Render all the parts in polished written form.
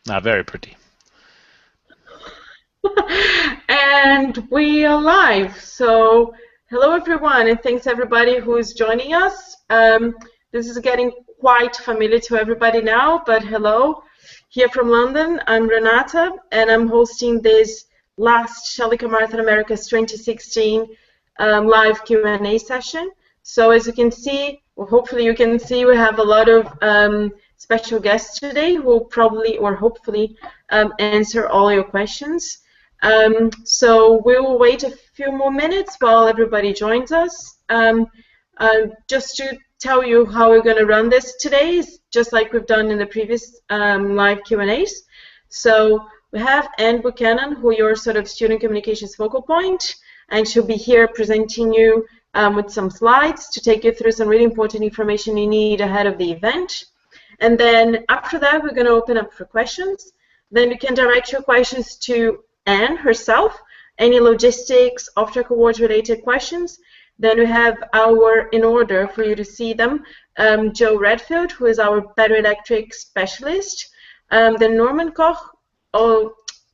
Very pretty. And we are live. So hello everyone, and thanks everybody who is joining us. This is getting quite familiar to everybody now, but hello. Here from London, I'm Renata, and I'm hosting this last Shalika Marathon America's 2016 live Q&A session. So as you can see, or hopefully you can see, we have a lot of special guests today who will probably or hopefully answer all your questions. So we will wait a few more minutes while everybody joins us. Just to tell you how we're going to run this today, is just like we've done in the previous live Q&As. So we have Anne Buchanan, who is your sort of student communications focal point, and she'll be here presenting you with some slides to take you through some really important information you need ahead of the event. And then after that, we're going to open up for questions. Then you can direct your questions to Anne herself, any logistics, off-track awards related questions. Then we have our, in order for you to see them, Joe Redfield, who is our battery electric specialist. Then Norman Koch,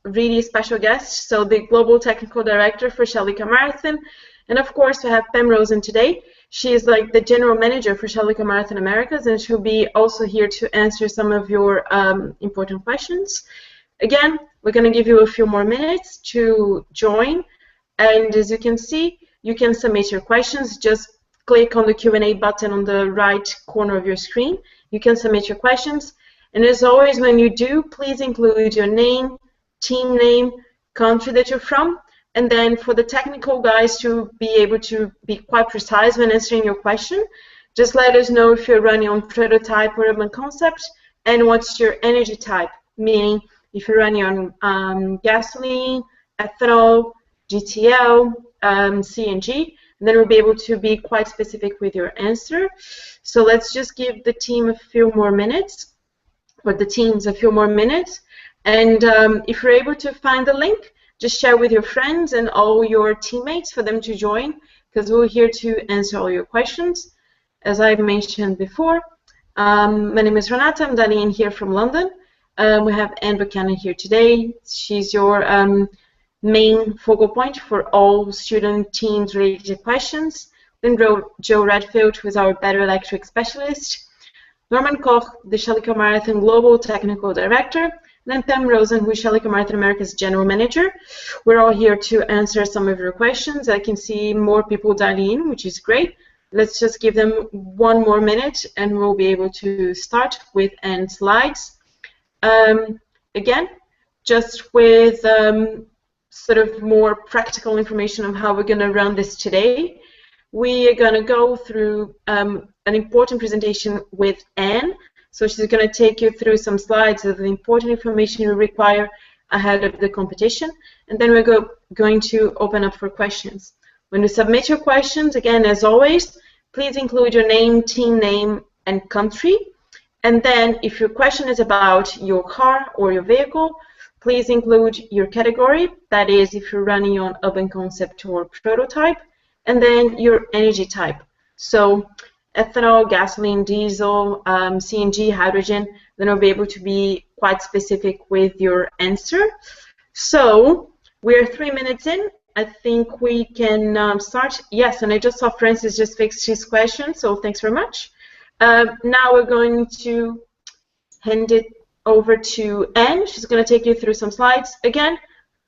really special guest, so the Global Technical Director for Shalika Marathon. And of course, we have Pam Rosen today. She is like the General Manager for Shalika Marathon Americas, and she'll be also here to answer some of your important questions. Again, we're going to give you a few more minutes to join, and as you can see, you can submit your questions. Just click on the Q&A button on the right corner of your screen. You can submit your questions, and as always, when you do, please include your name, team name, country that you're from, and then for the technical guys to be able to be quite precise when answering your question, just let us know if you're running on prototype or urban concept, and what's your energy type, meaning if you're running on gasoline, ethanol, GTL, CNG, then we'll be able to be quite specific with your answer. So let's just give the team a few more minutes, or the teams a few more minutes. And if you're able to find the link, just share with your friends and all your teammates for them to join, because we're here to answer all your questions. As I've mentioned before, my name is Renata. I'm dialing in here from London. We have Anne Buchanan here today. She's your main focal point for all student teams related questions. Then Joe Redfield, who is our battery electric specialist. Norman Koch, the Shalika Marathon Global Technical Director. Then Pam Rosen, who is Shalika Marathon America's General Manager. We're all here to answer some of your questions. I can see more people dialing in, which is great. Let's just give them one more minute, and we'll be able to start with Anne's slides. Again, just with sort of more practical information on how we're going to run this today. We are going to go through an important presentation with Anne. So she's going to take you through some slides of the important information you require ahead of the competition. And then we're going to open up for questions. When you submit your questions, again, as always, please include your name, team name, and country. And then if your question is about your car or your vehicle, please include your category, that is if you're running on urban concept or prototype, and then your energy type. So ethanol, gasoline, diesel, CNG, hydrogen, then I'll be able to be quite specific with your answer. So we're 3 minutes in. I think we can start. Yes, and I just saw Francis just fixed his question, so thanks very much. Now we're going to hand it over to Anne. She's going to take you through some slides. Again,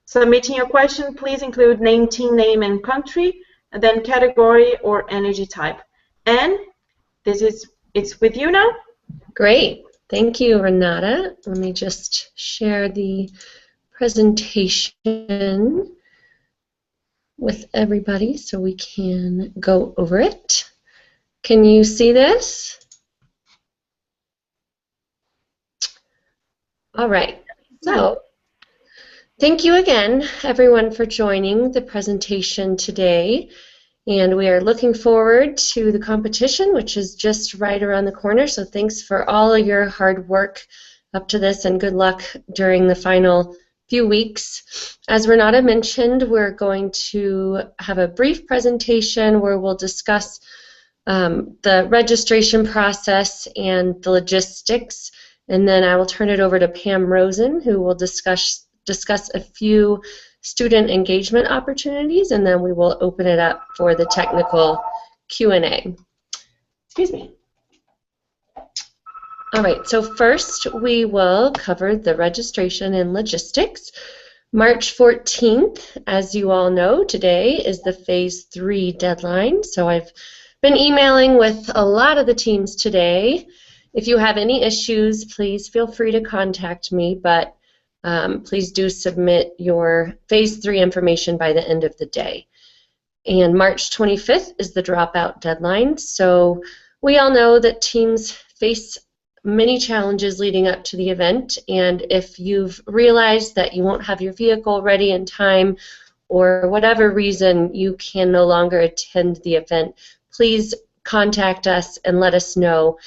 submitting your question, please include name, team name, and country, and then category or energy type. Anne, it's with you now. Great. Thank you, Renata. Let me just share the presentation with everybody so we can go over it. Can you see this? All right. So thank you again, everyone, for joining the presentation today. And we are looking forward to the competition, which is just right around the corner. So thanks for all of your hard work up to this, and good luck during the final few weeks. As Renata mentioned, we're going to have a brief presentation where we'll discuss the registration process and the logistics, And then I will turn it over to Pam Rosen, who will discuss a few student engagement opportunities, and then we will open it up for the technical Q&A. Excuse me. All right, so first we will cover the registration and logistics. March 14th, as you all know, today is the Phase 3 deadline, so I've been emailing with a lot of the teams today. If you have any issues, please feel free to contact me, but please do submit your Phase 3 information by the end of the day. And March 25th is the dropout deadline, so we all know that teams face many challenges leading up to the event, and if you've realized that you won't have your vehicle ready in time or whatever reason you can no longer attend the event, please contact us and let us know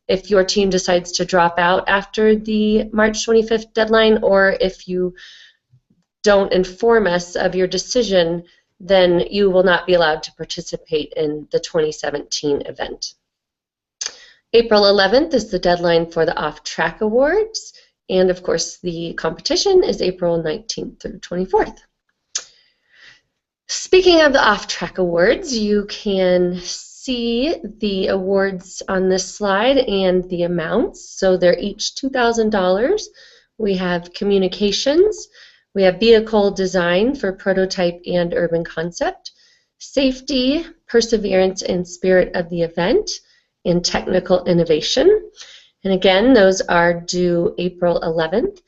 if your team decides to drop out after the March 25th deadline, or if you don't inform us of your decision, then you will not be allowed to participate in the 2017 event. April 11th is the deadline for the Off-Track Awards, and of course the competition is April 19th through 24th. Speaking of the Off-Track Awards, you can see the awards on this slide and the amounts. So they're each $2,000. We have communications, we have vehicle design for prototype and urban concept, safety, perseverance, and spirit of the event, and technical innovation. And again, those are due April 11th.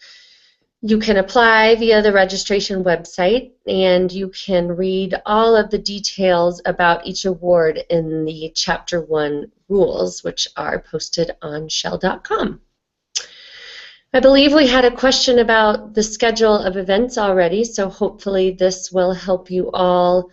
You can apply via the registration website, and you can read all of the details about each award in the Chapter 1 rules, which are posted on shell.com. I believe we had a question about the schedule of events already, so hopefully this will help you all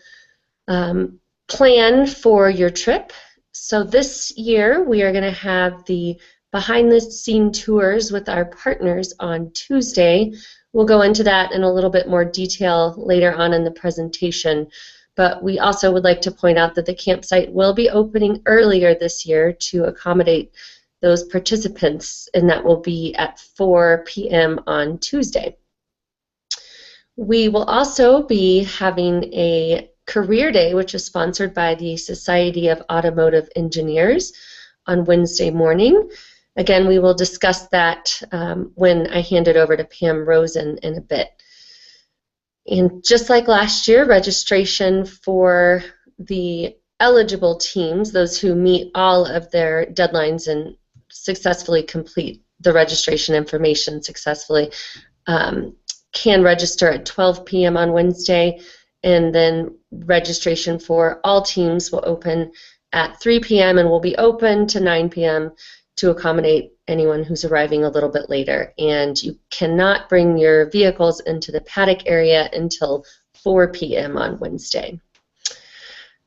plan for your trip. So this year we are going to have the behind-the-scene tours with our partners on Tuesday. We'll go into that in a little bit more detail later on in the presentation, but we also would like to point out that the campsite will be opening earlier this year to accommodate those participants, and that will be at 4 p.m. on Tuesday. We will also be having a Career Day, which is sponsored by the Society of Automotive Engineers, on Wednesday morning. Again, we will discuss that when I hand it over to Pam Rosen in a bit. And just like last year, registration for the eligible teams, those who meet all of their deadlines and successfully complete the registration information successfully, can register at 12 p.m. on Wednesday, and then registration for all teams will open at 3 p.m. and will be open to 9 p.m. to accommodate anyone who's arriving a little bit later. And you cannot bring your vehicles into the paddock area until 4 p.m. on Wednesday.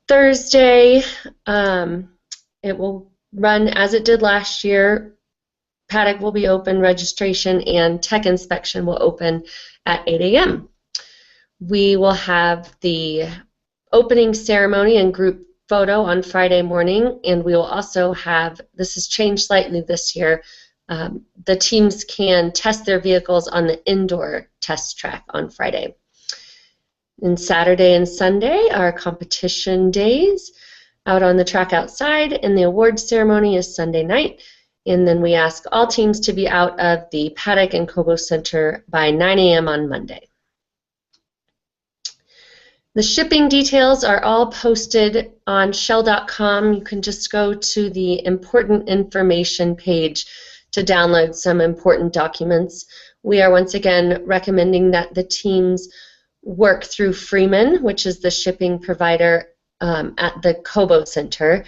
Thursday, it will run as it did last year. Paddock will be open, registration and tech inspection will open at 8 a.m. We will have the opening ceremony and group photo on Friday morning, and we will also have, this has changed slightly this year, the teams can test their vehicles on the indoor test track on Friday. And Saturday and Sunday are competition days out on the track outside, and the awards ceremony is Sunday night. And then we ask all teams to be out of the paddock and Cobo Center by 9 a.m. on Monday. The shipping details are all posted on shell.com. You can just go to the important information page to download some important documents. We are once again recommending that the teams work through Freeman, which is the shipping provider at the Cobo Center.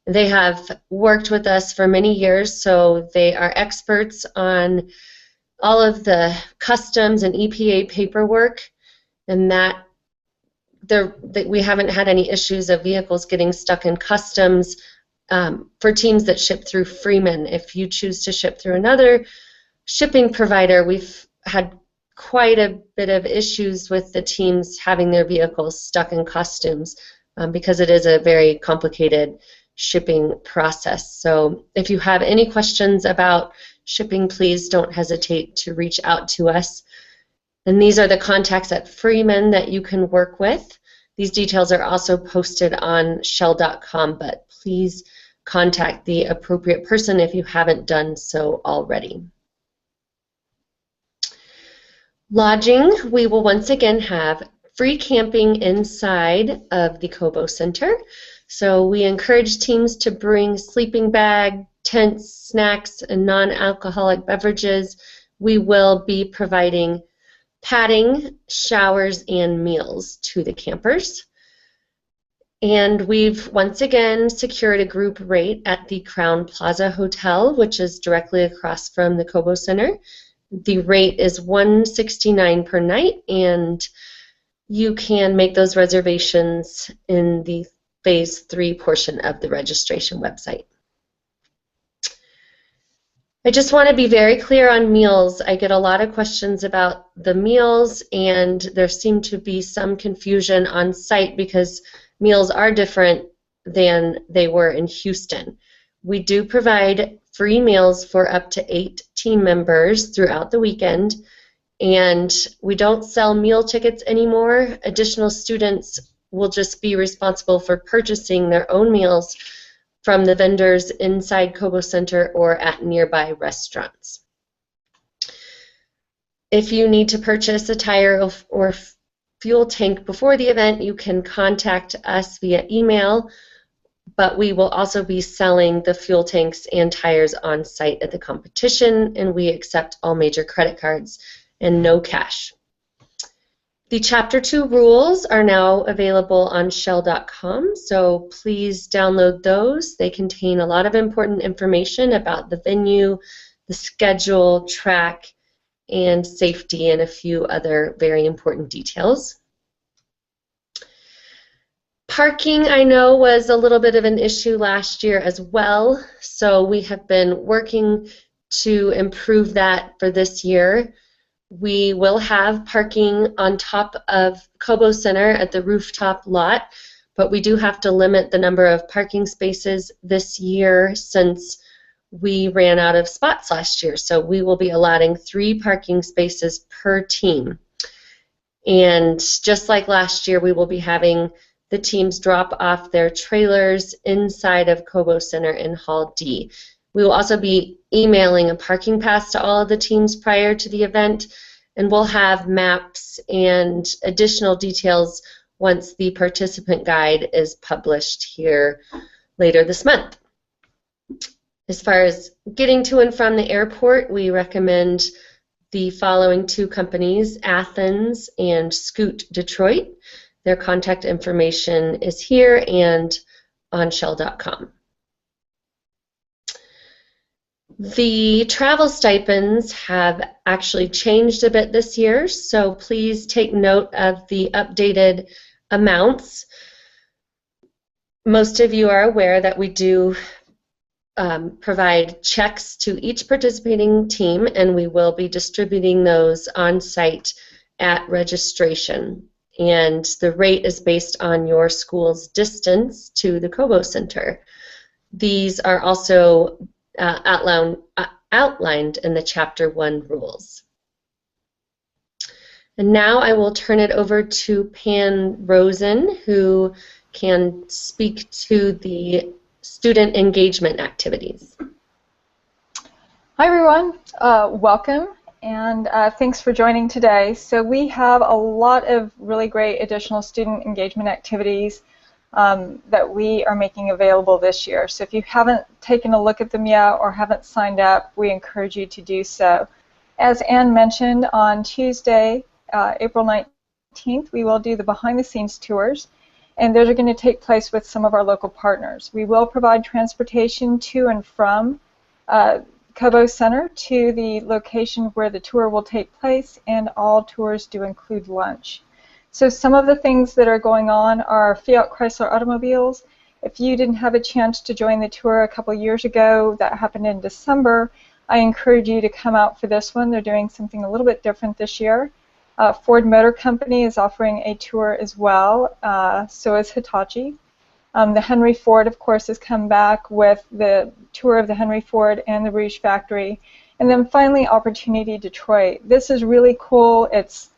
They have worked with us for many years, so they are experts on all of the customs and EPA paperwork, and that we haven't had any issues of vehicles getting stuck in customs for teams that ship through Freeman. If you choose to ship through another shipping provider, we've had quite a bit of issues with the teams having their vehicles stuck in customs because it is a very complicated shipping process. So if you have any questions about shipping, please don't hesitate to reach out to us. And these are the contacts at Freeman that you can work with. These details are also posted on shell.com, but please contact the appropriate person if you haven't done so already. Lodging, we will once again have free camping inside of the Cobo Center. So we encourage teams to bring sleeping bag, tents, snacks, and non-alcoholic beverages. We will be providing padding, showers, and meals to the campers. And we've once again secured a group rate at the Crown Plaza Hotel, which is directly across from the Cobo Center. The rate is $169 per night, and you can make those reservations in the Phase 3 portion of the registration website. I just want to be very clear on meals. I get a lot of questions about the meals, and there seemed to be some confusion on site because meals are different than they were in Houston. We do provide free meals for up to 8 team members throughout the weekend, and we don't sell meal tickets anymore. Additional students will just be responsible for purchasing their own meals from the vendors inside Cobo Center or at nearby restaurants. If you need to purchase a tire or fuel tank before the event, you can contact us via email, but we will also be selling the fuel tanks and tires on site at the competition, and we accept all major credit cards and no cash. The Chapter 2 rules are now available on shell.com, so please download those. They contain a lot of important information about the venue, the schedule, track, and safety, and a few other very important details. Parking, I know, was a little bit of an issue last year as well, so we have been working to improve that for this year. We will have parking on top of Cobo Center at the rooftop lot, but we do have to limit the number of parking spaces this year since we ran out of spots last year. So we will be allotting 3 parking spaces per team. And just like last year, we will be having the teams drop off their trailers inside of Cobo Center in Hall D. We will also be emailing a parking pass to all of the teams prior to the event, and we'll have maps and additional details once the participant guide is published here later this month. As far as getting to and from the airport, we recommend the following 2 companies, Athens and Scoot Detroit. Their contact information is here and on shell.com. The travel stipends have actually changed a bit this year, so please take note of the updated amounts. Most of you are aware that we do provide checks to each participating team, and we will be distributing those on site at registration. And the rate is based on your school's distance to the Cobo Center. These are also outlined in the Chapter 1 rules. And now I will turn it over to Pan Rosen, who can speak to the student engagement activities. Hi everyone, welcome, and thanks for joining today. So we have a lot of really great additional student engagement activities that we are making available this year. So if you haven't taken a look at them yet or haven't signed up, we encourage you to do so. As Anne mentioned, on Tuesday, April 19th, we will do the behind-the-scenes tours, and those are going to take place with some of our local partners. We will provide transportation to and from Cobo Center to the location where the tour will take place, and all tours do include lunch. So some of the things that are going on are Fiat Chrysler automobiles. If you didn't have a chance to join the tour a couple years ago, that happened in December, I encourage you to come out for this one. They're doing something a little bit different this year. Ford Motor Company is offering a tour as well, so is Hitachi. The Henry Ford, of course, has come back with the tour of the Henry Ford and the Rouge Factory. And then finally, Opportunity Detroit. This is really cool. It's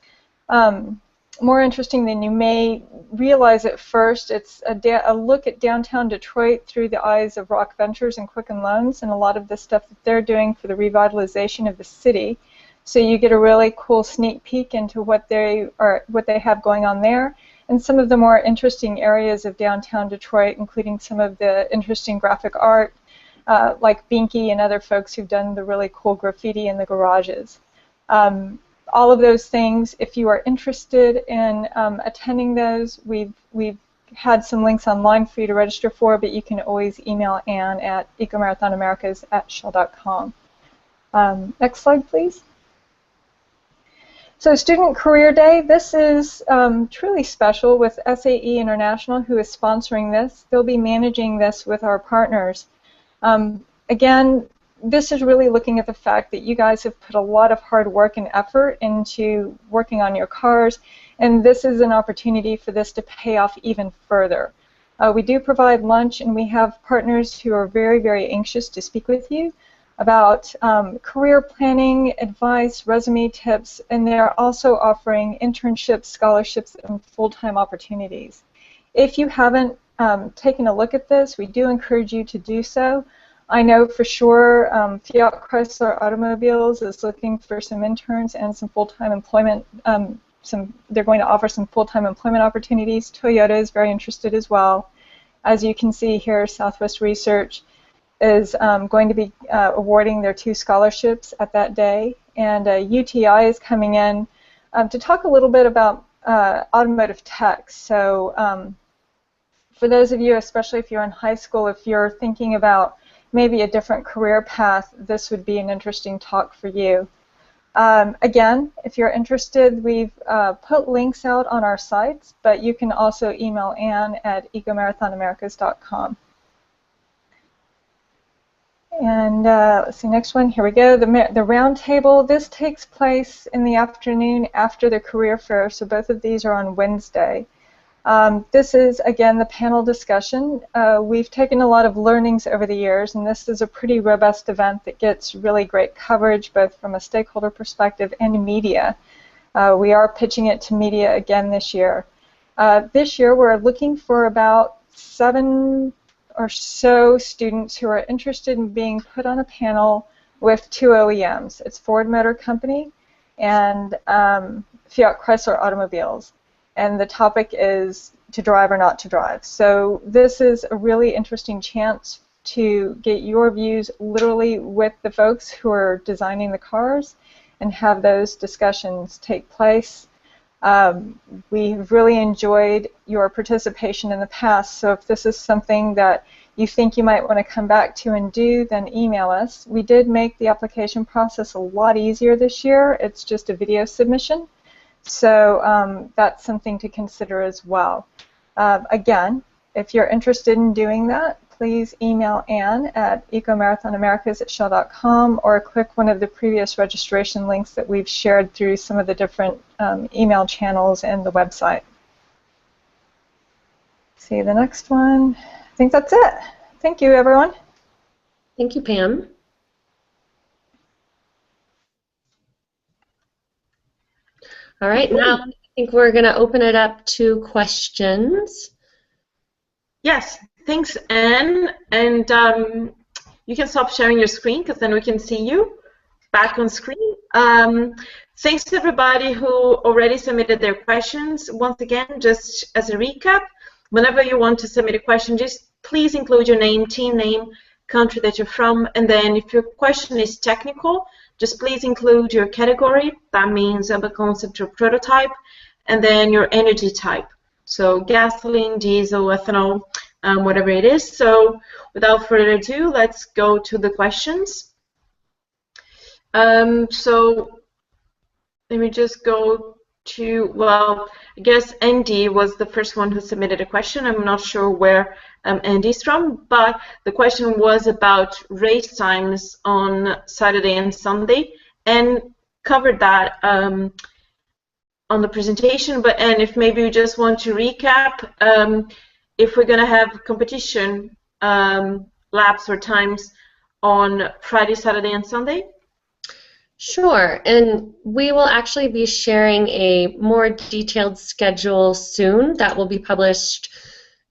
more interesting than you may realize at first. It's a look at downtown Detroit through the eyes of Rock Ventures and Quicken Loans and a lot of the stuff that they're doing for the revitalization of the city. So you get a really cool sneak peek into what they have going on there, and some of the more interesting areas of downtown Detroit, including some of the interesting graphic art, like Binky and other folks who've done the really cool graffiti in the garages. All of those things, if you are interested in attending those, we've had some links online for you to register for, but you can always email Anne at ecomarathonamerica's@shell.com. Next slide, please. So Student Career Day, this is truly special with SAE International, who is sponsoring this. They'll be managing this with our partners. Again, this is really looking at the fact that you guys have put a lot of hard work and effort into working on your cars, and this is an opportunity for this to pay off even further. We do provide lunch, and we have partners who are very, very anxious to speak with you about career planning, advice, resume tips, and they're also offering internships, scholarships, and full-time opportunities. If you haven't taken a look at this, we do encourage you to do so. I know for sure Fiat Chrysler Automobiles is looking for some interns and some full-time employment. They're going to offer some full-time employment opportunities. Toyota is very interested as well. As you can see here, Southwest Research is going to be awarding their 2 scholarships at that day, and UTI is coming in to talk a little bit about automotive tech. So for those of you, especially if you're in high school, if you're thinking about maybe a different career path, this would be an interesting talk for you. Again, if you're interested, we've put links out on our sites, but you can also email Anne at ecomarathonamerica's.com. And let's see, next one, here we go, the round table. This takes place in the afternoon after the career fair, so both of these are on Wednesday. This is, again, the panel discussion. We've taken a lot of learnings over the years, and this is a pretty robust event that gets really great coverage, both from a stakeholder perspective and media. We are pitching it to media again this year. This year, we're looking for about 7 or so students who are interested in being put on a panel with 2 OEMs. It's Ford Motor Company and Fiat Chrysler Automobiles. And the topic is to drive or not to drive. So this is a really interesting chance to get your views literally with the folks who are designing the cars and have those discussions take place. We've really enjoyed your participation in the past, so if this is something that you think you might want to come back to and do, then email us. We did make the application process a lot easier this year. It's just a video submission. So that's something to consider as well. Again, if you're interested in doing that, please email Anne at ecomarathonamerica's@shell.com or click one of the previous registration links that we've shared through some of the different email channels and the website. See the next one. I think that's it. Thank you, everyone. Thank you, Pam. All right, now I think we're going to open it up to questions. Yes, thanks, Anne. And you can stop sharing your screen because then we can see you back on screen. Thanks to everybody who already submitted their questions. Once again, just as a recap, whenever you want to submit a question, just please include your name, team name, country that you're from, and then if your question is technical, just please include your category. That means a concept or prototype, and then your energy type. So gasoline, diesel, ethanol, whatever it is. So without further ado, let's go to the questions. So let me just go to, well, I guess Andy was the first one who submitted a question. I'm not sure where Andy's from, but the question was about race times on Saturday and Sunday, and covered that on the presentation. But and if maybe you just want to recap, if we're going to have competition laps or times on Friday, Saturday, and Sunday. Sure, and we will actually be sharing a more detailed schedule soon that will be published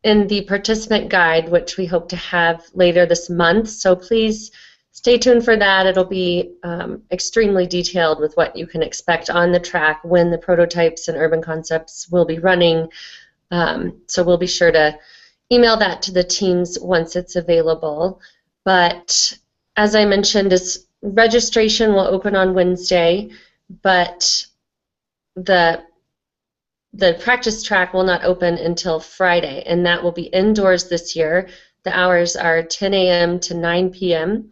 in the participant guide, which we hope to have later this month. So please stay tuned for that. It'll be extremely detailed with what you can expect on the track, when the prototypes and urban concepts will be running. So we'll be sure to email that to the teams once it's available. But as I mentioned, registration will open on Wednesday, but the practice track will not open until Friday, and that will be indoors this year. The hours are 10 a.m. to 9 p.m.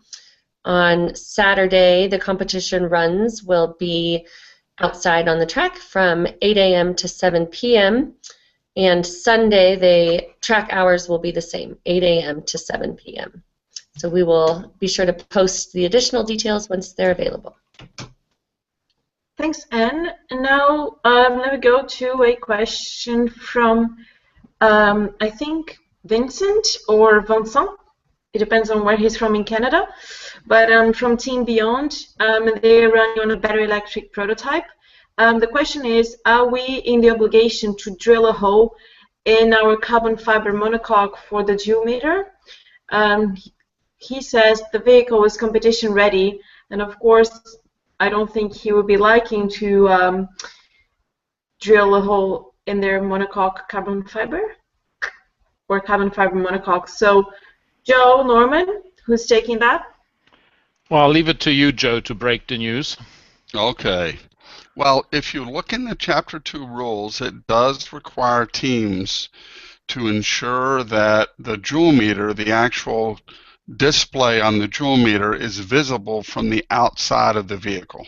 On Saturday, the competition runs will be outside on the track from 8 a.m. to 7 p.m. And Sunday, the track hours will be the same, 8 a.m. to 7 p.m. So we will be sure to post the additional details once they're available. Thanks, Anne. And now let me go to a question from, I think, Vincent or Vincent. It depends on where he's from in Canada. But from Team Beyond, and they're running on a battery electric prototype. The question is, are we in the obligation to drill a hole in our carbon fiber monocoque for the dual meter? He says the vehicle is competition ready, and of course, I don't think he would be liking to drill a hole in their monocoque carbon fiber or carbon fiber monocoque. So, Joe, Norman, who's taking that? Well, I'll leave it to you, Joe, to break the news. Okay. Well, if you look in the Chapter 2 rules, it does require teams to ensure that the joule meter, the actual display on the joule meter, is visible from the outside of the vehicle,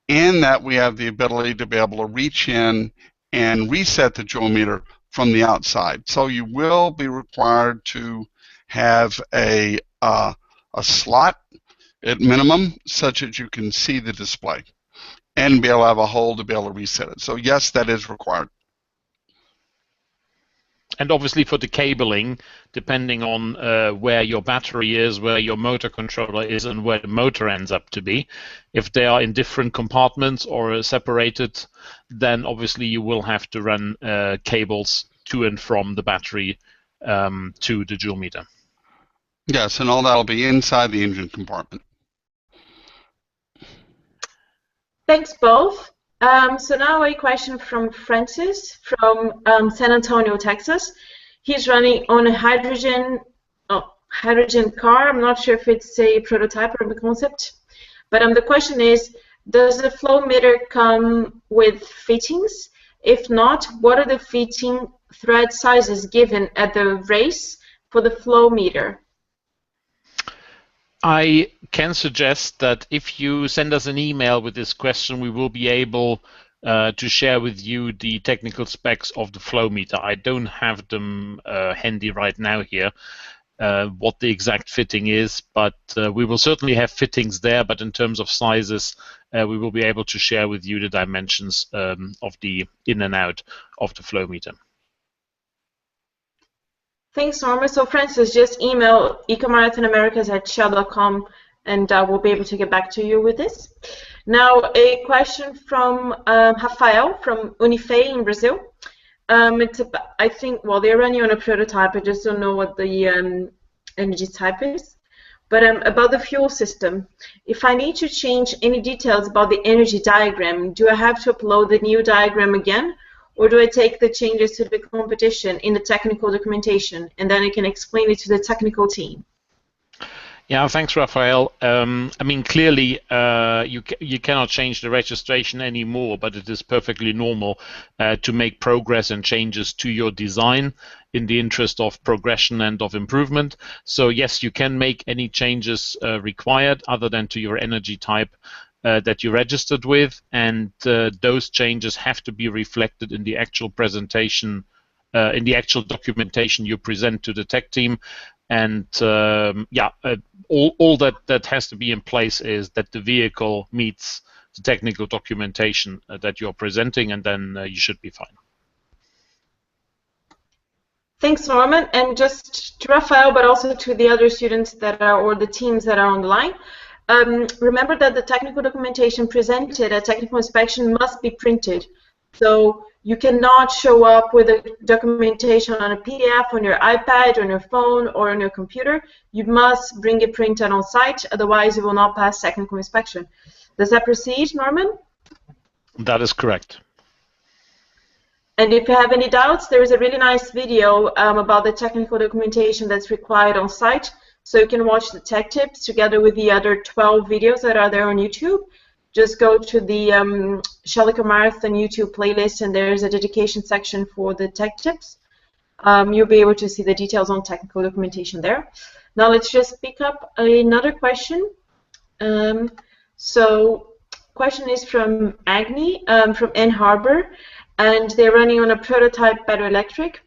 and that we have the ability to be able to reach in and reset the joule meter from the outside. So you will be required to have a slot at minimum such that you can see the display and be able to have a hole to be able to reset it. So yes, that is required. And obviously for the cabling, depending on where your battery is, where your motor controller is, and where the motor ends up to be, if they are in different compartments or separated, then obviously you will have to run cables to and from the battery to the joule meter. Yes, and all that will be inside the engine compartment. Thanks both. So now a question from Francis from San Antonio, Texas. He's running on a hydrogen car. I'm not sure if it's a prototype or a concept, but the question is, does the flow meter come with fittings? If not, what are the fitting thread sizes given at the race for the flow meter? I can suggest that if you send us an email with this question, we will be able to share with you the technical specs of the flow meter. I don't have them handy right now here, what the exact fitting is, but we will certainly have fittings there, but in terms of sizes, we will be able to share with you the dimensions of the in and out of the flow meter. Thanks, Norma. So Francis, just email ecomarathonamerica's@shell.com and we'll be able to get back to you with this. Now, a question from Rafael from Unifei in Brazil. It's about, I think, well, they're running on a prototype. I just don't know what the energy type is. But about the fuel system, if I need to change any details about the energy diagram, do I have to upload the new diagram again? Or do I take the changes to the competition in the technical documentation and then I can explain it to the technical team? Yeah, thanks, Raphael. I mean, clearly, you cannot change the registration anymore, but it is perfectly normal to make progress and changes to your design in the interest of progression and of improvement. So yes, you can make any changes required other than to your energy type that you registered with, and those changes have to be reflected in the actual presentation, in the actual documentation you present to the tech team. And yeah, all that has to be in place is that the vehicle meets the technical documentation that you're presenting, and then you should be fine. Thanks, Norman. And just to Raphael, but also to the other students that are, or the teams that are on the line, remember that the technical documentation presented at technical inspection must be printed. So you cannot show up with a documentation on a PDF on your iPad, on your phone, or on your computer. You must bring it printed on site, otherwise you will not pass technical inspection. Does that proceed, Norman? That is correct. And if you have any doubts, there is a really nice video about the technical documentation that's required on site. So you can watch the tech tips together with the other 12 videos that are there on YouTube. Just go to the Shellico Marathon YouTube playlist, and there's a dedication section for the tech tips. You'll be able to see the details on technical documentation there. Now let's just pick up another question. So question is from Agni from Ann Arbor, and they're running on a prototype battery electric.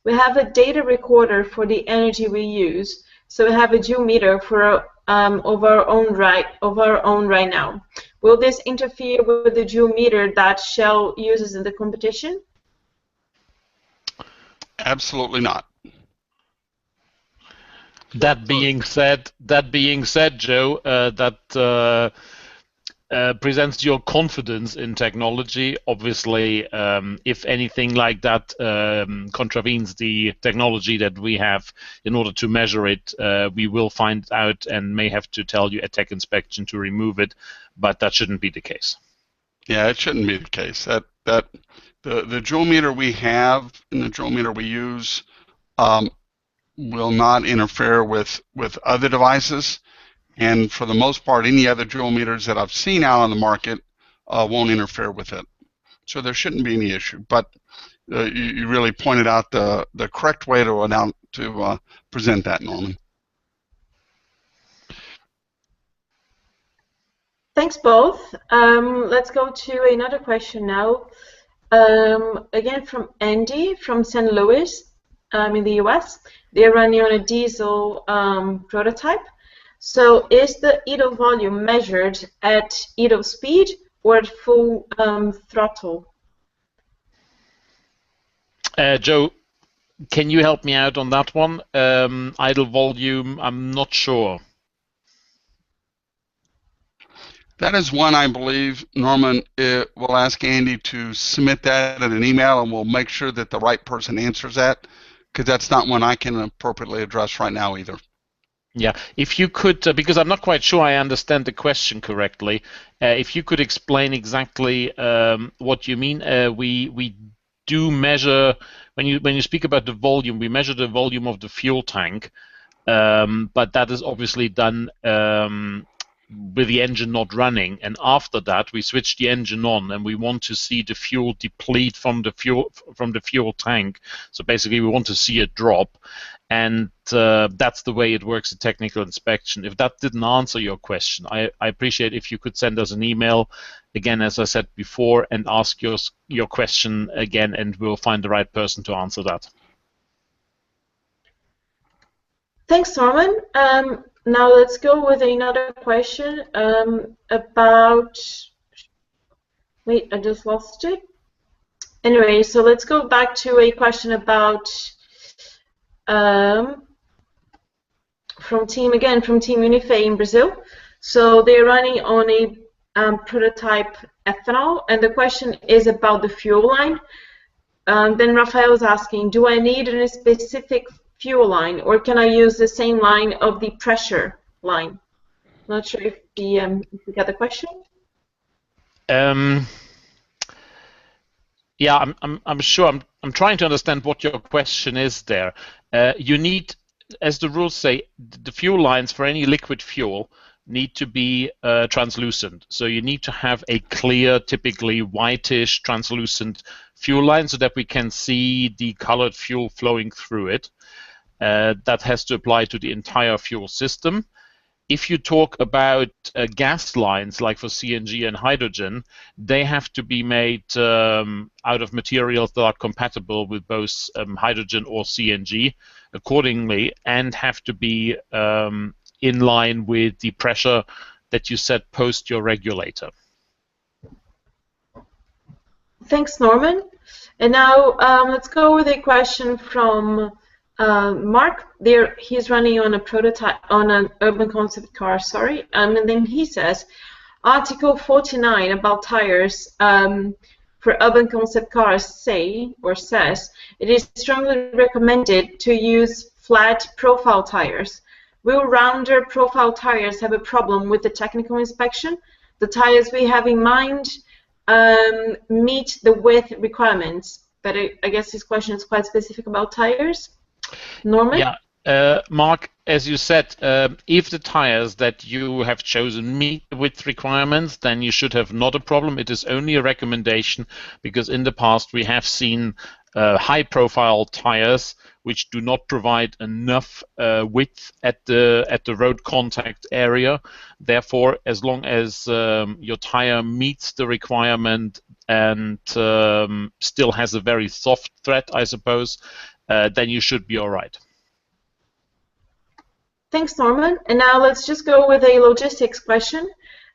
We have a data recorder for the energy we use. So we have a joule meter for of our own right now. Will this interfere with the joule meter that Shell uses in the competition? Absolutely not. That being said, Joe, that presents your confidence in technology. Obviously, if anything like that contravenes the technology that we have in order to measure it, we will find out and may have to tell you at tech inspection to remove it, but that shouldn't be the case. Yeah, it shouldn't be the case. The joule meter we have and the joule meter we use will not interfere with other devices. And for the most part, any other joule meters that I've seen out on the market won't interfere with it. So there shouldn't be any issue. But you really pointed out the correct way to present that, Norman. Thanks both. Let's go to another question now. Again from Andy from St. Louis in the US. They're running on a diesel prototype. So is the idle volume measured at idle speed or at full throttle? Joe, can you help me out on that one? Idle volume, I'm not sure. That is one I believe, Norman, we'll ask Andy to submit that in an email, and we'll make sure that the right person answers that, because that's not one I can appropriately address right now either. Yeah, if you could, because I'm not quite sure I understand the question correctly, if you could explain exactly what you mean. We do measure, when you speak about the volume, we measure the volume of the fuel tank, but that is obviously done with the engine not running, and after that we switch the engine on, and we want to see the fuel deplete from the fuel tank. So basically, we want to see a drop. And that's the way it works in technical inspection. If that didn't answer your question, I appreciate if you could send us an email, again, as I said before, and ask your question again, and we'll find the right person to answer that. Thanks, Norman. Now let's go with another question about... Wait, I just lost it. Anyway, so let's go back to a question about... from Team Unife in Brazil. So they're running on a prototype ethanol, and the question is about the fuel line. Then Rafael is asking, do I need a specific fuel line, or can I use the same line of the pressure line? Not sure if you got the question. Yeah, I'm sure. I'm trying to understand what your question is there. You need, as the rules say, the fuel lines for any liquid fuel need to be translucent. So you need to have a clear, typically whitish, translucent fuel line so that we can see the colored fuel flowing through it. That has to apply to the entire fuel system. If you talk about gas lines, like for CNG and hydrogen, they have to be made out of materials that are compatible with both hydrogen or CNG accordingly, and have to be in line with the pressure that you set post your regulator. Thanks, Norman. And now let's go with a question from Mark, there he's running on a prototype, on an urban concept car, sorry, and then he says, Article 49 about tires for urban concept cars says it is strongly recommended to use flat profile tires. Will rounder profile tires have a problem with the technical inspection? The tires we have in mind meet the width requirements, but I guess this question is quite specific about tires. Norman? Yeah, Mark, as you said, if the tires that you have chosen meet the width requirements, then you should have not a problem. It is only a recommendation because in the past we have seen high-profile tires which do not provide enough width at the road contact area. Therefore, as long as your tire meets the requirement and still has a very soft tread, I suppose, then you should be all right. Thanks, Norman. And now let's just go with a logistics question.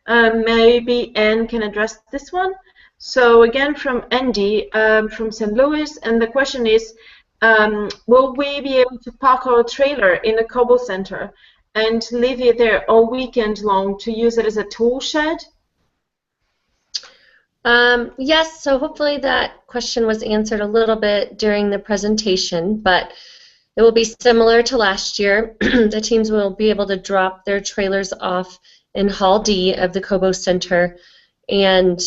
Maybe Anne can address this one. So again, from Andy from St. Louis, and the question is, will we be able to park our trailer in a Kobo Center and leave it there all weekend long to use it as a tool shed? Yes, so hopefully that question was answered a little bit during the presentation, but it will be similar to last year. The teams will be able to drop their trailers off in Hall D of the Kobo Center, and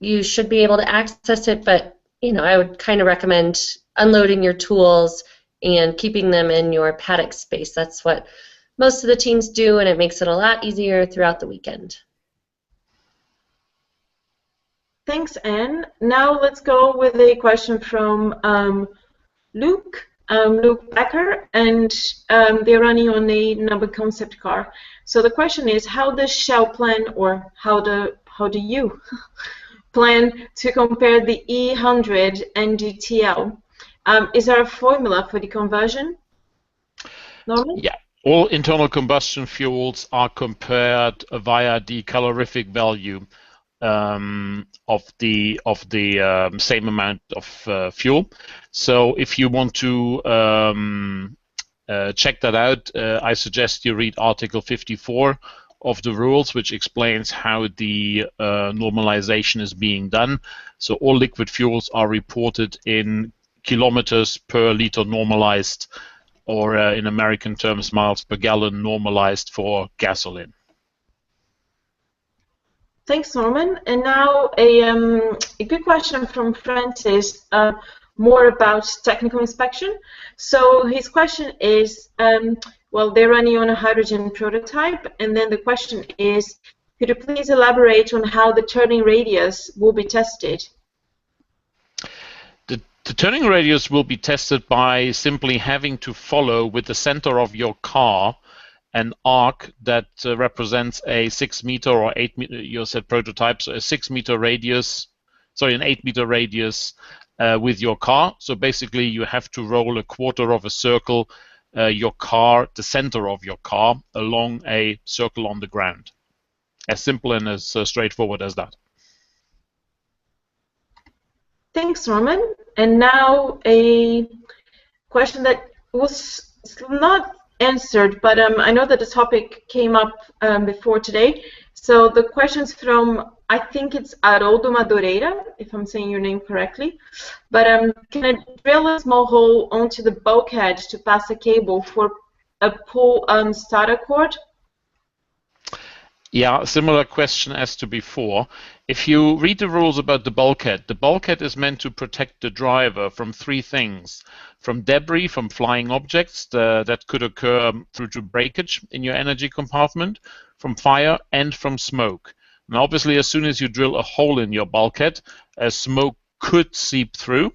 you should be able to access it, but I would kind of recommend unloading your tools and keeping them in your paddock space. That's what most of the teams do, and it makes it a lot easier throughout the weekend. Thanks, Anne. Now let's go with a question from Luke Becker, and they're running on a number concept car. So the question is, how does Shell plan, or how do you plan to compare the E100 and GTL? Is there a formula for the conversion? Norman? Yeah, all internal combustion fuels are compared via the calorific value of the same amount of fuel. So if you want to check that out, I suggest you read Article 54 of the rules, which explains how the normalization is being done. So all liquid fuels are reported in kilometers per liter normalized, or in American terms, miles per gallon normalized for gasoline. Thanks, Norman. And now a good question from Francis, more about technical inspection. So his question is, well, they're running on a hydrogen prototype, and then the question is, could you please elaborate on how the turning radius will be tested? The turning radius will be tested by simply having to follow with the center of your car an arc that represents a 6 meter or 8 meter, you said prototype, so a 6 meter radius, sorry, an 8 meter radius with your car. So basically you have to roll a quarter of a circle, your car, the center of your car, along a circle on the ground. As simple and as straightforward as that. Thanks, Norman. And now a question that was not answered, but I know that the topic came up before today. So the question's from, I think it's Haroldo Madureira, if I'm saying your name correctly. But can I drill a small hole onto the bulkhead to pass a cable for a pull starter cord? Yeah, similar question as to before. If you read the rules about the bulkhead is meant to protect the driver from three things: from debris, from flying objects that could occur through to breakage in your energy compartment, from fire, and from smoke. Now, obviously, as soon as you drill a hole in your bulkhead, smoke could seep through.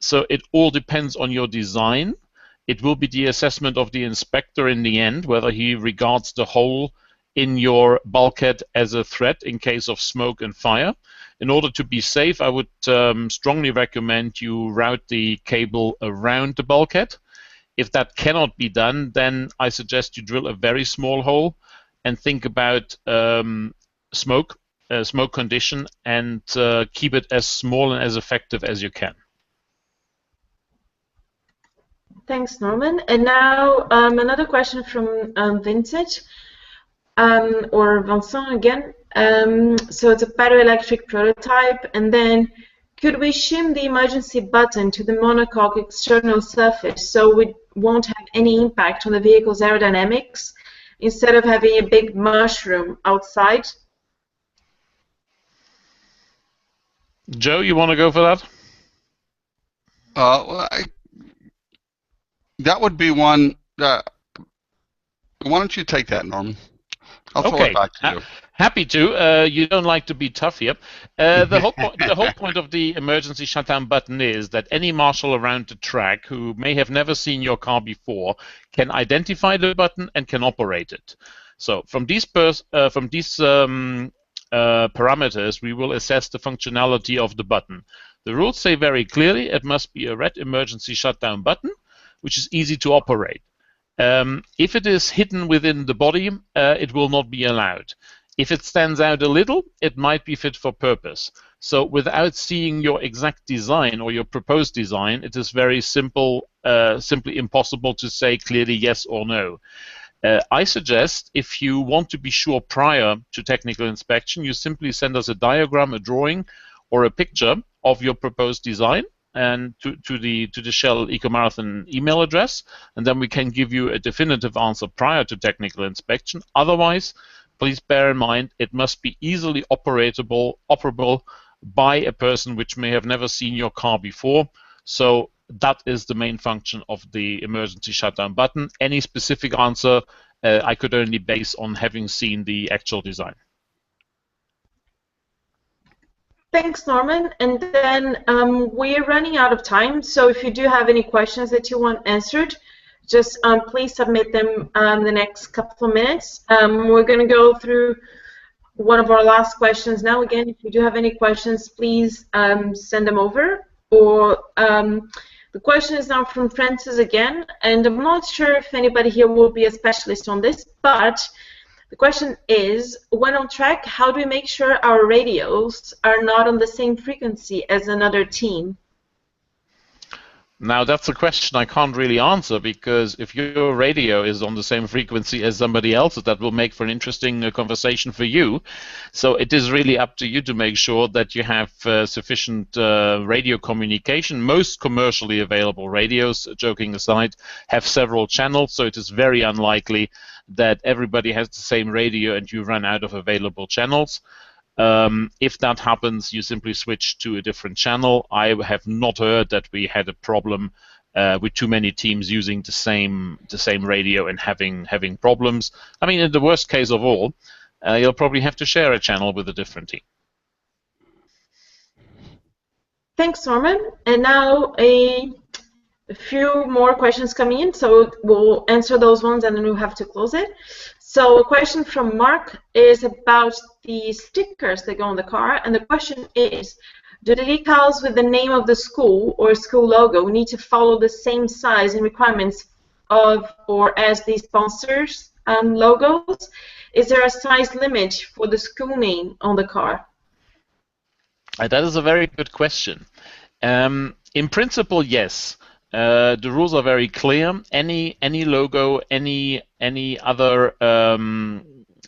So it all depends on your design. It will be the assessment of the inspector in the end whether he regards the hole in your bulkhead as a threat in case of smoke and fire. In order to be safe, I would strongly recommend you route the cable around the bulkhead. If that cannot be done, then I suggest you drill a very small hole and think about smoke condition, and keep it as small and as effective as you can. Thanks, Norman. And now another question from Vincent, or Vincent again. So it's a battery electric prototype, and then could we shim the emergency button to the monocoque external surface so we won't have any impact on the vehicle's aerodynamics instead of having a big mushroom outside? Joe, you want to go for that? Well, that would be one. Why don't you take that, Norman? I'll throw it back to you. Happy to. You don't like to be tough here. The whole point of the emergency shutdown button is that any marshal around the track who may have never seen your car before can identify the button and can operate it. So from these parameters, we will assess the functionality of the button. The rules say very clearly it must be a red emergency shutdown button, which is easy to operate. If it is hidden within the body, it will not be allowed. If it stands out a little, it might be fit for purpose. So without seeing your exact design or your proposed design, it is very simply impossible to say clearly yes or no. I suggest if you want to be sure prior to technical inspection, you simply send us a diagram, a drawing, or a picture of your proposed design and to the Shell Ecomarathon email address, and then we can give you a definitive answer prior to technical inspection. Otherwise, please bear in mind it must be easily operable by a person which may have never seen your car before. So that is the main function of the emergency shutdown button. Any specific answer I could only base on having seen the actual design. Thanks, Norman. And then we're running out of time, so if you do have any questions that you want answered, just please submit them the next couple of minutes. We're going to go through one of our last questions now. Again, if you do have any questions, please send them over. Or the question is now from Francis again, and I'm not sure if anybody here will be a specialist on this, but the question is, when on track, how do we make sure our radios are not on the same frequency as another team? Now, that's a question I can't really answer, because if your radio is on the same frequency as somebody else's, that will make for an interesting conversation for you. So it is really up to you to make sure that you have sufficient radio communication. Most commercially available radios, joking aside, have several channels, so it is very unlikely that everybody has the same radio and you run out of available channels. If that happens, you simply switch to a different channel. I have not heard that we had a problem with too many teams using the same radio and having problems. I mean, in the worst case of all, you'll probably have to share a channel with a different team. Thanks, Norman. And now a few more questions coming in, so we'll answer those ones and then we'll have to close it. So a question from Mark is about the stickers that go on the car, and the question is, do the decals with the name of the school or school logo need to follow the same size and requirements of or as the sponsors' logos? Is there a size limit for the school name on the car? That is a very good question. In principle, yes. The rules are very clear. Any logo, any other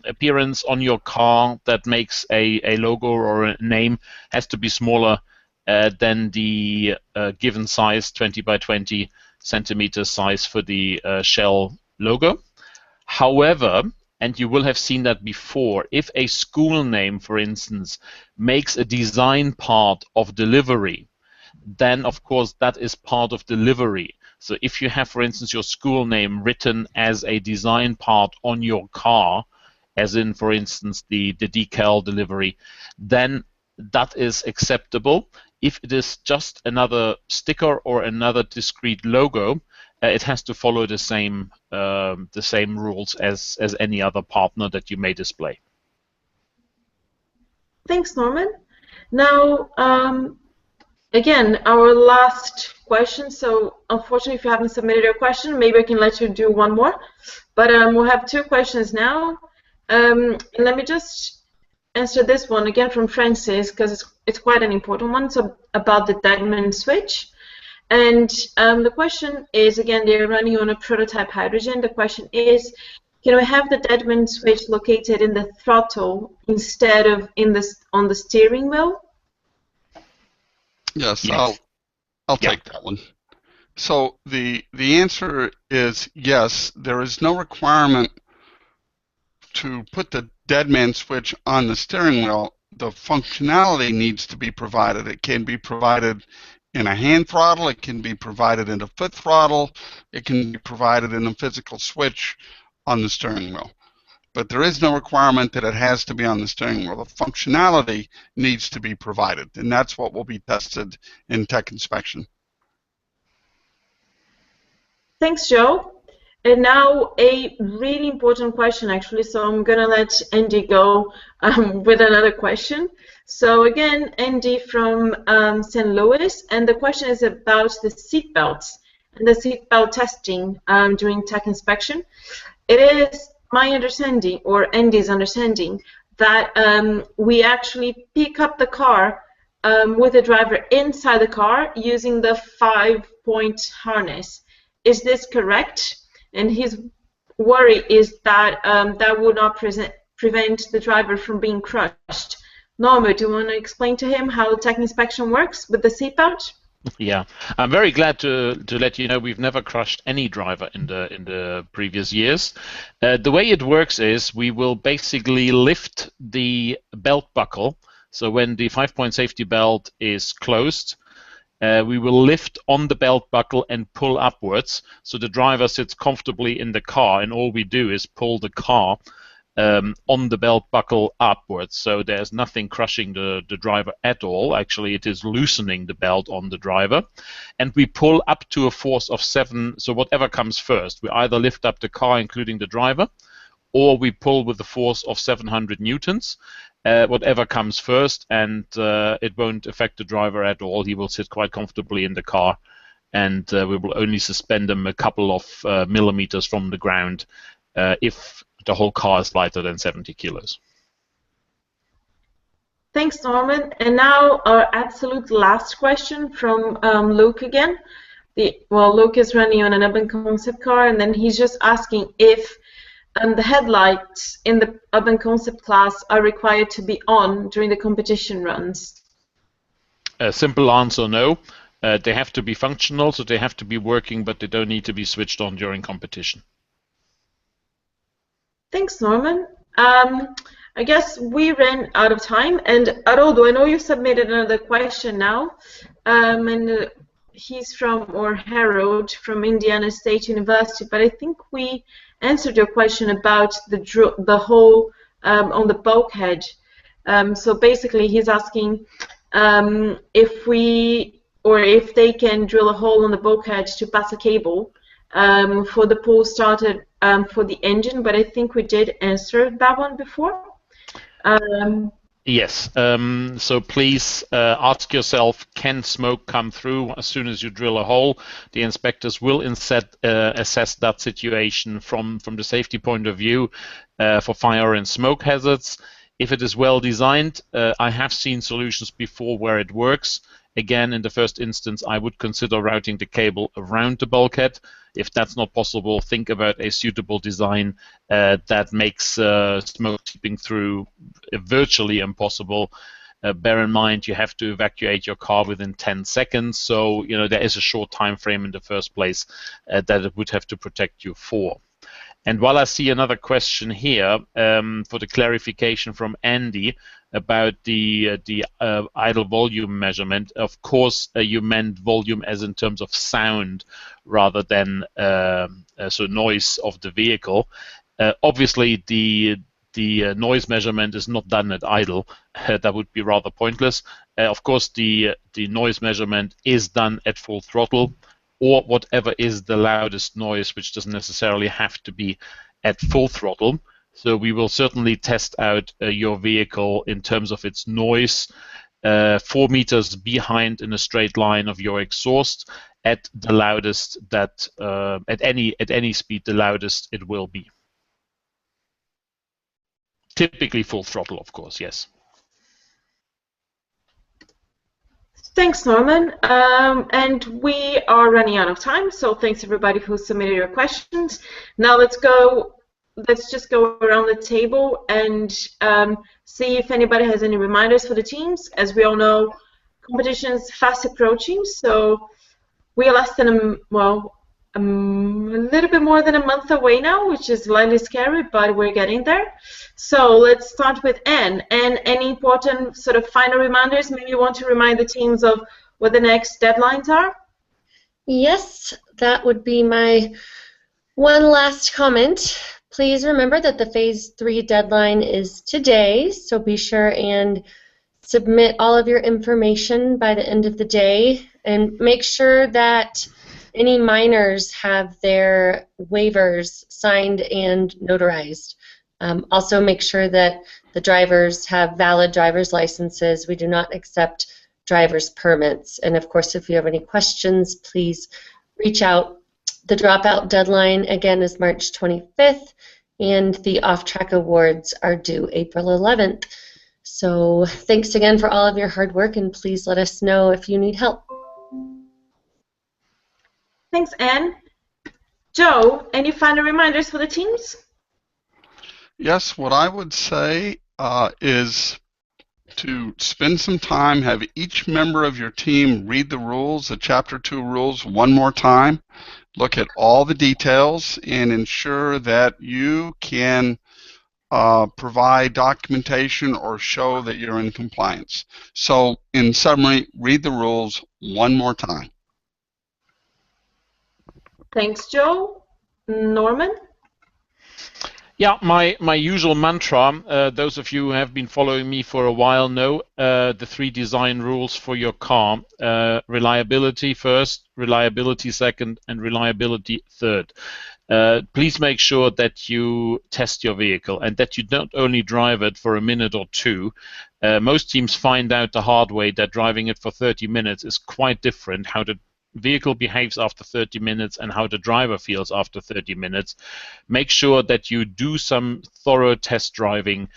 appearance on your car that makes a logo or a name has to be smaller than the given size, 20 by 20 centimeter size for the Shell logo. However, and you will have seen that before, if a school name, for instance, makes a design part of delivery, then of course that is part of delivery. So if you have, for instance, your school name written as a design part on your car, as in, for instance, the decal delivery, then that is acceptable. If it is just another sticker or another discrete logo, it has to follow the same rules as any other partner that you may display. Thanks, Norman. Now, again, our last question. So, unfortunately, if you haven't submitted your question, maybe I can let you do one more. But we'll have two questions now. Let me just answer this one again from Francis, because it's quite an important one. So, about the diamond switch. And the question is, again, they're running on a prototype hydrogen. The question is, can we have the deadman switch located in the throttle instead of on the steering wheel? Yes, Yes. I'll Yeah. take that one. So the answer is yes. There is no requirement to put the deadman switch on the steering wheel. The functionality needs to be provided. It can be provided in a hand throttle. It can be provided in a foot throttle. It can be provided in a physical switch on the steering wheel. But there is no requirement that it has to be on the steering wheel. The functionality needs to be provided, and that's what will be tested in tech inspection. Thanks, Joe. And now a really important question, actually, so I'm going to let Andy go with another question. So again, Andy from St. Louis, and the question is about the seat belts and the seatbelt testing during tech inspection. It is my understanding, or Andy's understanding, that we actually pick up the car with the driver inside the car using the 5-point harness. Is this correct? And his worry is that that would not prevent the driver from being crushed. Norma, do you want to explain to him how tech inspection works with the seatbelt? Yeah, I'm very glad to let you know we've never crushed any driver in the previous years. The way it works is we will basically lift the belt buckle. So when the 5-point safety belt is closed, we will lift on the belt buckle and pull upwards, so the driver sits comfortably in the car, and all we do is pull the car on the belt buckle upwards. So there's nothing crushing the driver at all. Actually, it is loosening the belt on the driver. And we pull up to a force of 7, so whatever comes first. We either lift up the car, including the driver, or we pull with the force of 700 newtons. Whatever comes first, and it won't affect the driver at all. He will sit quite comfortably in the car, and we will only suspend him a couple of millimeters from the ground if the whole car is lighter than 70 kilos. Thanks, Norman. And now our absolute last question from Luke again. Luke is running on an urban concept car, and then he's just asking if the headlights in the urban concept class are required to be on during the competition runs. A simple answer, no. They have to be functional, so they have to be working, but they don't need to be switched on during competition. Thanks, Norman. I guess we ran out of time, and Haroldo, I know you submitted another question now, and he's Harold from Indiana State University, but I think we answered your question about the hole on the bulkhead. So basically, he's asking if they can drill a hole on the bulkhead to pass a cable for the pull started for the engine, but I think we did answer that one before. Yes, so please ask yourself, can smoke come through as soon as you drill a hole? The inspectors will assess that situation from the safety point of view for fire and smoke hazards. If it is well designed, I have seen solutions before where it works. Again, in the first instance, I would consider routing the cable around the bulkhead. If that's not possible, think about a suitable design that makes smoke seeping through virtually impossible. Bear in mind, you have to evacuate your car within 10 seconds, so there is a short time frame in the first place that it would have to protect you for. And while I see another question here for the clarification from Andy about the idle volume measurement, of course you meant volume as in terms of sound rather than so noise of the vehicle. Obviously the noise measurement is not done at idle. That would be rather pointless. Of course the noise measurement is done at full throttle, or whatever is the loudest noise, which doesn't necessarily have to be at full throttle. So we will certainly test out your vehicle in terms of its noise 4 meters behind in a straight line of your exhaust at the loudest that at any speed the loudest it will be. Typically full throttle, of course, yes. Thanks, Norman. And we are running out of time, so thanks everybody who submitted your questions. Now let's just go around the table and see if anybody has any reminders for the teams. As we all know, competition is fast approaching, so we are less than a little bit more than a month away now, which is slightly scary, but we're getting there. So let's start with Anne. Anne, any important sort of final reminders? Maybe you want to remind the teams of what the next deadlines are? Yes, that would be my one last comment. Please remember that the Phase 3 deadline is today, so be sure and submit all of your information by the end of the day, and make sure that any minors have their waivers signed and notarized. Also make sure that the drivers have valid driver's licenses. We do not accept driver's permits. And of course, if you have any questions, please reach out. The dropout deadline, again, is March 25th, and the off-track awards are due April 11th. So thanks again for all of your hard work, and please let us know if you need help. Thanks, Anne. Joe, any final reminders for the teams? Yes, what I would say is to spend some time, have each member of your team read the rules, the Chapter 2 rules, one more time. Look at all the details and ensure that you can provide documentation or show that you're in compliance. So, in summary, read the rules one more time. Thanks, Joe. Norman? Yeah, my usual mantra, those of you who have been following me for a while know the 3 design rules for your car. Reliability first, reliability second, and reliability third. Please make sure that you test your vehicle and that you don't only drive it for a minute or two. Most teams find out the hard way that driving it for 30 minutes is quite different, how the vehicle behaves after 30 minutes and how the driver feels after 30 minutes. Make sure that you do some thorough test driving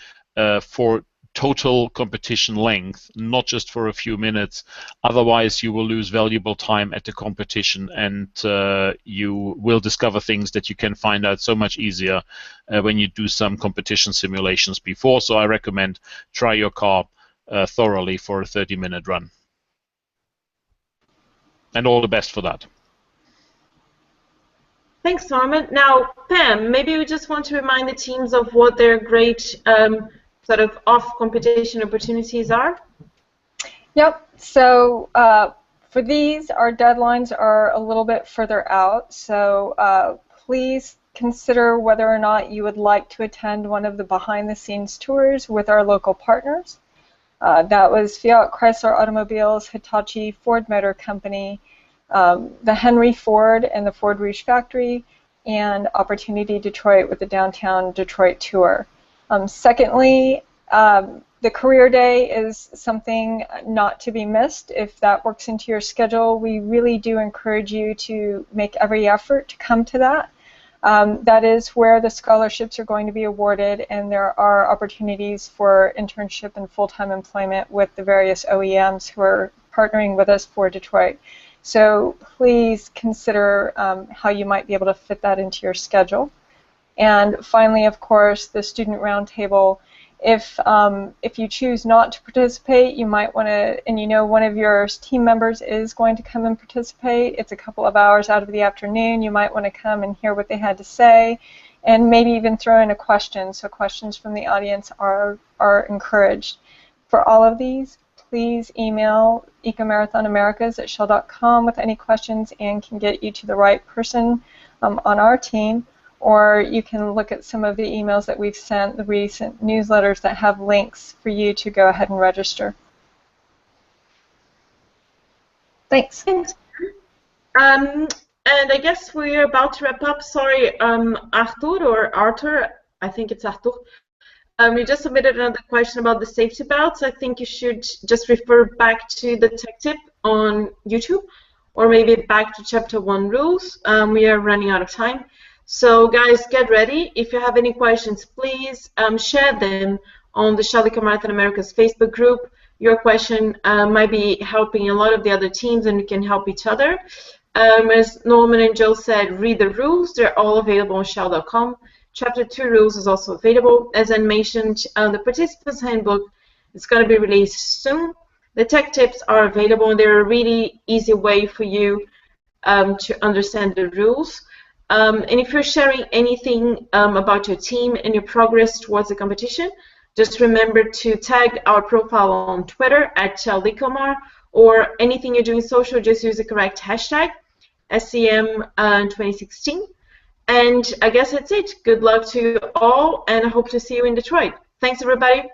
for total competition length, not just for a few minutes. Otherwise, you will lose valuable time at the competition, and you will discover things that you can find out so much easier when you do some competition simulations before. So I recommend try your car thoroughly for a 30-minute run. And all the best for that. Thanks, Norman. Now, Pam, maybe you just want to remind the teams of what their great sort of off-competition opportunities are? Yep. So for these, our deadlines are a little bit further out. So please consider whether or not you would like to attend one of the behind-the-scenes tours with our local partners. That was Fiat Chrysler Automobiles, Hitachi, Ford Motor Company, the Henry Ford and the Ford Rouge Factory, and Opportunity Detroit with the Downtown Detroit Tour. Secondly, the Career Day is something not to be missed. If that works into your schedule, we really do encourage you to make every effort to come to that. That is where the scholarships are going to be awarded, and there are opportunities for internship and full-time employment with the various OEMs who are partnering with us for Detroit. So please consider how you might be able to fit that into your schedule. And finally, of course, the student roundtable. If you choose not to participate, you might want to, and you know one of your team members is going to come and participate. It's a couple of hours out of the afternoon. You might want to come and hear what they had to say, and maybe even throw in a question. So questions from the audience are encouraged. For all of these, please email ecomarathonamerica's@shell.com with any questions and can get you to the right person on our team. Or you can look at some of the emails that we've sent, the recent newsletters that have links for you to go ahead and register. Thanks. Thanks. And I guess we're about to wrap up. Sorry, Arthur, I think it's Arthur. You just submitted another question about the safety belts. I think you should just refer back to the tech tip on YouTube, or maybe back to Chapter 1 rules. We are running out of time. So guys, get ready. If you have any questions, please share them on the Shell Marathon America's Facebook group. your question might be helping a lot of the other teams, and you can help each other. As Norman and Joe said, read the rules. They're all available on shell.com. Chapter 2 rules is also available. As I mentioned, the Participants Handbook is going to be released soon. The tech tips are available, and they're a really easy way for you to understand the rules. And if you're sharing anything about your team and your progress towards the competition, just remember to tag our profile on Twitter @ShellLicomar, or anything you're doing social, just use the correct hashtag, SCM2016. And I guess that's it. Good luck to you all, and I hope to see you in Detroit. Thanks, everybody.